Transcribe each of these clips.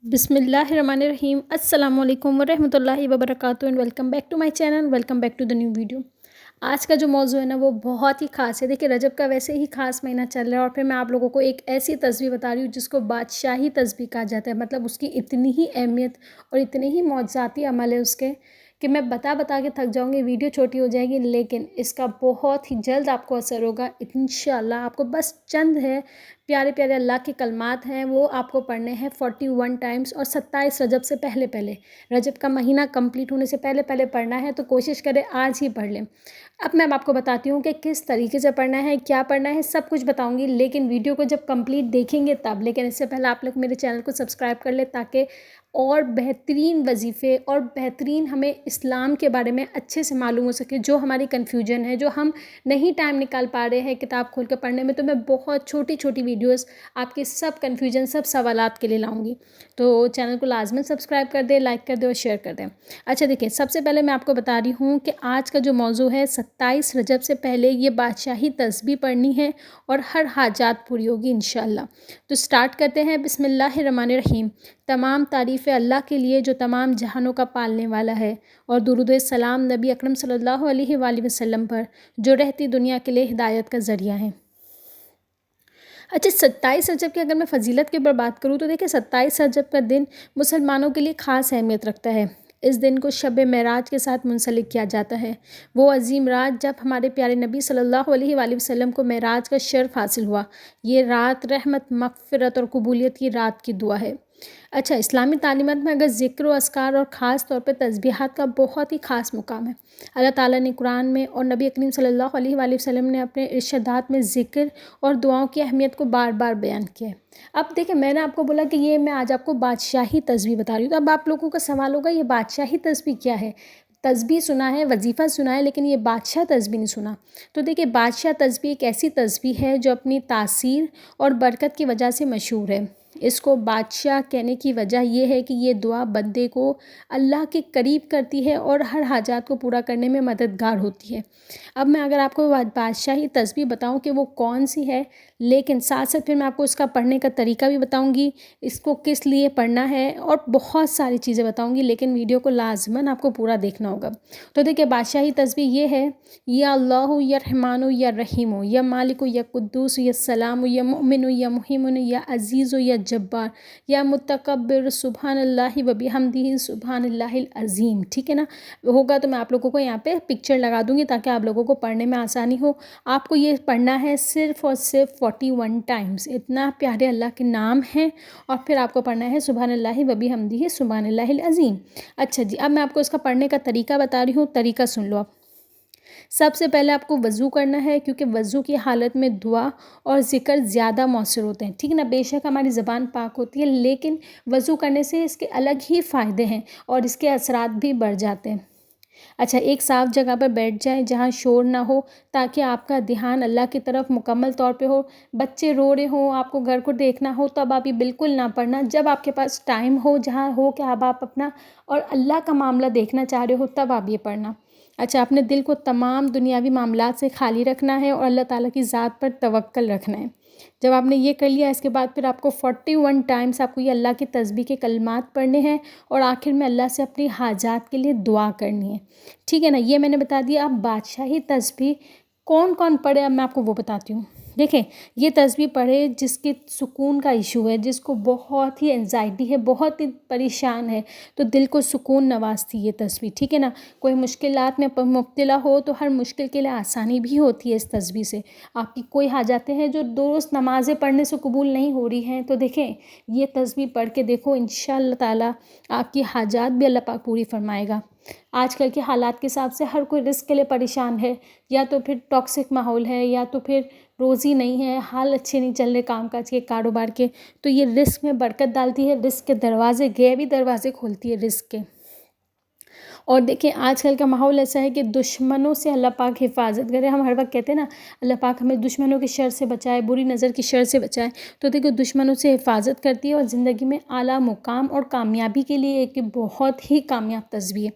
बिस्मिल्लाहिर्रहमानिर्रहीम अस्सलाम वालेकुम वरहमतुल्लाहि वबरकातुहू and welcome back to my channel. Welcome back to the new video. आज का जो मौजू है ना वो बहुत ही ख़ास है। देखिए रजब का वैसे ही ख़ास महीना चल रहा है और फिर मैं आप लोगों को एक ऐसी तस्बीह बता रही हूँ जिसको बादशाही तस्बीह कहा जाता है। मतलब उसकी इतनी ही अहमियत और इतने ही मौजज़ाती अमल है उसके कि मैं बता बता के थक जाऊँगी, वीडियो छोटी हो जाएगी, लेकिन इसका बहुत ही जल्द आपको असर होगा इंशाअल्लाह। आपको बस चंद है प्यारे प्यारे अल्लाह के कलमात हैं वो आपको पढ़ने हैं 41 टाइम्स और 27 रजब से पहले पहले, रजब का महीना कंप्लीट होने से पहले पहले पढ़ना है। तो कोशिश करें आज ही पढ़ लें। अब मैं आपको बताती हूँ कि किस तरीके से पढ़ना है, क्या पढ़ना है, सब कुछ बताऊँगी, लेकिन वीडियो को जब कंप्लीट देखेंगे तब। लेकिन इससे पहले आप लोग मेरे चैनल को सब्सक्राइब कर ले ताकि और बेहतरीन वजीफ़े और बेहतरीन हमें इस्लाम के बारे में अच्छे से मालूम हो सके। जो हमारी कन्फ्यूजन है, जो हम नहीं टाइम निकाल पा रहे हैं किताब खोल कर पढ़ने में, तो मैं बहुत छोटी छोटी वीडियोस आपके सब कन्फ्यूजन, सब सवालात के लिए लाऊंगी। तो चैनल को लाजमन सब्सक्राइब कर दें, लाइक कर दें और शेयर कर दें। अच्छा देखिए, सबसे पहले मैं आपको बता रही हूँ कि आज का जो मौजू है 27 रजब से पहले ये बादशाही तस्बीह पढ़नी है और हर हाजात पूरी होगी इंशाअल्लाह। तो स्टार्ट करते हैं। बिस्मिल्लाहिर्रहमानिर्रहीम। तमाम तारीफ़ें अल्लाह के लिए जो तमाम जहानों का पालने वाला है, और दुरूद सलाम नबी अकरम सल्लल्लाहु अलैहि वसल्लम पर जो रहती दुनिया के लिए हिदायत का ज़रिया है। अच्छा, 27 रजब की अगर मैं फ़जीलत के ऊपर बात करूँ तो देखिए 27 रजब का दिन मुसलमानों के लिए ख़ास अहमियत रखता है। इस दिन को शब मेराज के साथ मुंसलिक किया जाता है। वो अजीम रात जब हमारे प्यारे नबी सल्लल्लाहु अलैहि वसल्लम को मेराज का शर्फ हासिल हुआ। ये रात रहमत, मग़फ़िरत और कबूलियत की रात की दुआ है। अच्छा, इस्लामी तालीमात में अगर ज़िक्र व अस्कार और ख़ास तौर पे तस्बीहात का बहुत ही ख़ास मुकाम है। अल्लाह ताला ने कुरान में और नबी करीम सल्लल्लाहु अलैहि वसल्लम ने अपने इरशादात में ज़िक्र और दुआओं की अहमियत को बार बार बयान किया है। अब देखिए, मैंने आपको बोला कि ये मैं आज आपको बादशाही तस्बीह बता रही हूँ। तो अब आप लोगों का सवाल होगा ये बादशाही तस्बीह क्या है? तस्बीह सुना है, वजीफ़ा सुना है, लेकिन ये बादशाह तस्बीह नहीं सुना। तो देखिए, बादशाह तस्बीह एक ऐसी तस्बीह है जो अपनी तासीर और बरकत की वजह से मशहूर है। इसको बादशाह कहने की वजह यह है कि ये दुआ बंदे को अल्लाह के करीब करती है और हर हाजात को पूरा करने में मददगार होती है। अब मैं अगर आपको बादशाही तस्बीह बताऊं कि वो कौन सी है, लेकिन साथ साथ फिर मैं आपको इसका पढ़ने का तरीका भी बताऊंगी, इसको किस लिए पढ़ना है और बहुत सारी चीज़ें बताऊंगी, लेकिन वीडियो को लाजमन आपको पूरा देखना होगा। तो देखिए, बादशाही तस्बीह ये है: या अल्लाह या रहमानु या रहीमु या मालिकु या कुद्दूस या सलामु या मुमिनु या मुहिमुन या अज़ीज़ु या जब्बार या मुतकब्बिर सुब्हानल्लाहि व बिहम्दिही सुब्हानल्लाहिल अज़ीम। ठीक है ना? होगा तो मैं आप लोगों को यहाँ पे पिक्चर लगा दूँगी ताकि आप लोगों को पढ़ने में आसानी हो। आपको ये पढ़ना है सिर्फ़ और सिर्फ 41 टाइम्स। इतना प्यारे अल्लाह के नाम हैं और फिर आपको पढ़ना है सुब्हानल्लाहि व बिहम्दिही सुब्हानल्लाहिल अज़ीम। अच्छा जी, अब मैं आपको इसका पढ़ने का तरीका बता रही हूँ, तरीका सुन लो आप। सबसे पहले आपको वज़ू करना है, क्योंकि वज़ू की हालत में दुआ और ज़िक्र ज़्यादा मौसर होते हैं। ठीक है ना? बेशक हमारी ज़बान पाक होती है, लेकिन वज़ू करने से इसके अलग ही फ़ायदे हैं और इसके असरात भी बढ़ जाते हैं। अच्छा, एक साफ़ जगह पर बैठ जाएं जहां शोर ना हो, ताकि आपका ध्यान अल्लाह की तरफ मुकम्मल तौर पे हो। बच्चे रो रहे हों, आपको घर को देखना हो, तब आप ये बिल्कुल ना पढ़ना। जब आपके पास टाइम हो, जहां हो कि अब आप अपना और अल्लाह का मामला देखना चाह रहे हो, तब आप ये पढ़ना। अच्छा, अपने दिल को तमाम दुनियावी मामलात से खाली रखना है और अल्लाह ताला की ज़ात पर तवक्कल रखना है। जब आपने ये कर लिया, इसके बाद फिर आपको 41 टाइम्स आपको ये अल्लाह की तस्बीह के कलमात पढ़ने हैं और आखिर में अल्लाह से अपनी हाजात के लिए दुआ करनी है। ठीक है ना? ये मैंने बता दिया। अब बादशाही तस्बीह कौन कौन पढ़े, अब मैं आपको वो बताती हूँ। देखें, ये तस्बीह पढ़े जिसके सुकून का इशू है, जिसको बहुत ही एंजाइटी है, बहुत ही परेशान है, तो दिल को सुकून नवाजती ये तस्बीह। ठीक है ना? कोई मुश्किलात में मुब्तला हो तो हर मुश्किल के लिए आसानी भी होती है इस तस्बीह से। आपकी कोई हाजातें हैं जो रोज़ नमाज़ें पढ़ने से कबूल नहीं हो रही हैं, तो देखें ये तस्बीह पढ़ के देखो, इंशाअल्लाह ताला आपकी हाजात भी अल्लाह पाक पूरी फरमाएगा। आजकल के हालात के हिसाब से हर कोई रिस्क के लिए परेशान है, या तो फिर टॉक्सिक माहौल है, या तो फिर रोज़ी नहीं है, हाल अच्छे नहीं चल रहे कामकाज के, कारोबार के। तो ये रिस्क में बरकत डालती है, रिस्क के दरवाज़े, गैबी दरवाज़े खोलती है रिस्क के। और देखिए आजकल का माहौल ऐसा है कि दुश्मनों से अल्लाह पाक हिफ़ाज़त करे। हम हर वक़्त कहते हैं ना, अल्लाह पाक हमें दुश्मनों की शर से बचाए, बुरी नज़र की शर से बचाए। तो देखिए दुश्मनों से हिफ़ाज़त करती है और ज़िंदगी में आला मुक़ाम और कामयाबी के लिए एक बहुत ही कामयाब तस्बीह है।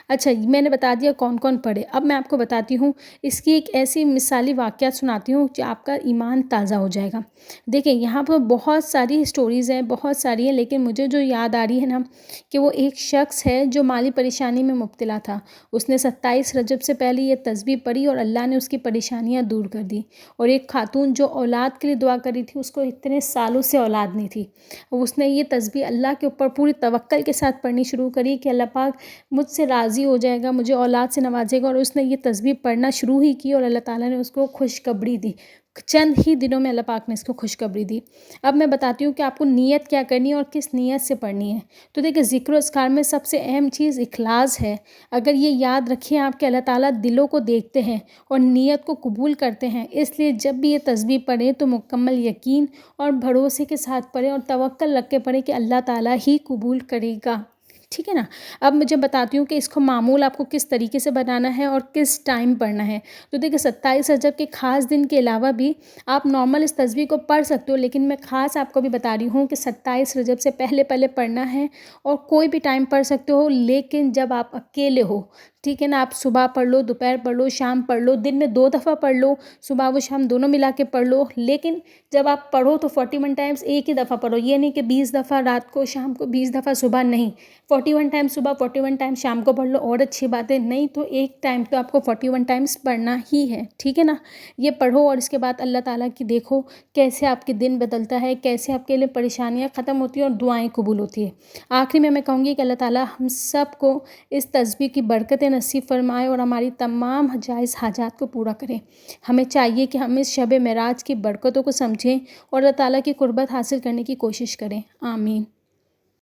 अच्छा, मैंने बता दिया कौन-कौन पढ़े। अब मैं आपको बताती हूँ इसकी एक ऐसी मिसाली वाक़यात सुनाती हूँ कि आपका ईमान ताज़ा हो जाएगा। देखिए यहाँ पर बहुत सारी स्टोरीज़ हैं, बहुत सारी हैं, लेकिन मुझे जो याद आ रही है ना, कि वो एक शख़्स है जो माली परेशानी में मुब्तला था। उसने 27 रजब से पहले ये तस्बीह पढ़ी और अल्लाह ने उसकी परेशानियाँ दूर कर दी। और एक खातून जो औलाद के लिए दुआ कर रही थी, उसको इतने सालों से औलाद नहीं थी। उसने ये तस्बीह अल्लाह के ऊपर पूरी तवक्कल के साथ पढ़नी शुरू करी कि अल्लाह पाक मुझसे राज़ी हो जाएगा, मुझे औलाद से नवाजेगा। और उसने ये तस्बीह पढ़ना शुरू ही की और अल्लाह ताला ने उसको खुशखबरी दी। चंद ही दिनों में अल्लाह पाक ने इसको खुशखबरी दी। अब मैं बताती हूँ कि आपको नीयत क्या करनी है और किस नीयत से पढ़नी है। तो देखिए ज़िक्र अस्कार में सबसे अहम चीज़ इखलास है। अगर ये याद रखिए आप कि अल्लाह ताला दिलों को देखते हैं और नीयत को कबूल करते हैं, इसलिए जब भी ये तस्बीह पढ़ें तो मुकम्मल यकीन और भरोसे के साथ पढ़ें और तवक्कल रख के पढ़ें कि अल्लाह ताला ही कबूल करेगा। ठीक है ना। अब मुझे बताती हूँ कि इसको मामूल आपको किस तरीके से बनाना है और किस टाइम पढ़ना है। तो देखिए 27 रजब के ख़ास दिन के अलावा भी आप नॉर्मल इस तस्बीह को पढ़ सकते हो, लेकिन मैं ख़ास आपको भी बता रही हूँ कि 27 रजब से पहले पहले पढ़ना है। और कोई भी टाइम पढ़ सकते हो, लेकिन जब आप अकेले हो, ठीक है ना। आप सुबह पढ़ लो, दोपहर पढ़ लो, शाम पढ़ लो, दिन में 2 दफ़ा पढ़ लो, सुबह व शाम दोनों मिला के पढ़ लो। लेकिन जब आप पढ़ो तो 41 टाइम्स एक ही दफ़ा पढ़ो। ये नहीं कि 20 दफ़ा रात को, शाम को 20 दफ़ा सुबह, नहीं। 41 टाइम्स सुबह, 41 टाइम्स शाम को पढ़ लो और अच्छी बात है, नहीं तो एक टाइम तो आपको 41 टाइम्स पढ़ना ही है। ठीक है ना। ये पढ़ो और इसके बाद अल्लाह ताला की देखो कैसे आपके दिन बदलता है, कैसे आपके लिए परेशानियाँ ख़त्म होती हैं और दुआएँ कबूल होती है। आखिरी में मैं कहूँगी कि अल्लाह ताला हम सब को इस तस्बीह की बरकतें नसीब फरमाए और हमारी तमाम जायज़ हाजात को पूरा करें। हमें चाहिए कि हम इस शब मेराज की बरकतों को समझें और अल्लाह ताला की कुर्बत हासिल करने की कोशिश करें। आमीन।